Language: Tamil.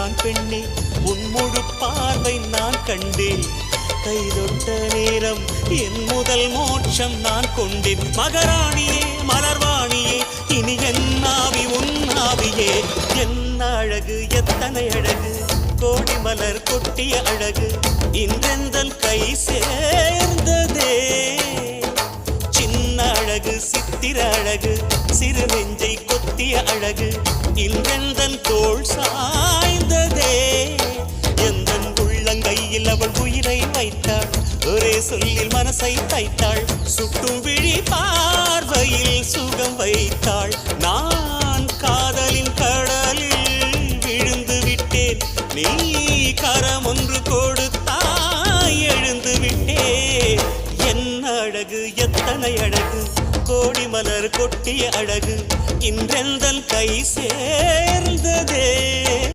நீதான் பெண்ணே உன் முழு பார்வை நான் கண்டேன் கைதொட்ட நேரம் என் முதல் மோட்சம் நான் கொண்டேன் மகராணியே மலர்வாணியே இனி என்னாவி உன்னாவியே என்ன அழகு எத்தனை அழகு கோடி மலர் கொட்டிய அழகு இன்றெந்தன் கை சேர்ந்ததே சின்ன அழகு சித்திர அழகு சிறு நெஞ்சை கொத்திய அழகு இன்றெந்தன் தோள் சாய்ந்ததே எந்தன் உள்ளங்கையில் அவள் உயிரை வைத்தாள் ஒரே சொல்லில் மனசை தைத்தாள் சுட்டும் விழி பார்வையில் சுகம் வைத்தாள் நான் காதலின் கடலில் விழுந்து விட்டேன் நீ கரம் ஒன்று கொடுத்தாய் எழுந்து விட்டேன் என்ன அழகு எத்தனை அழகு கோடி மலர் கொட்டிய அழகு இன்றெந்தன் கை சேர்ந்ததே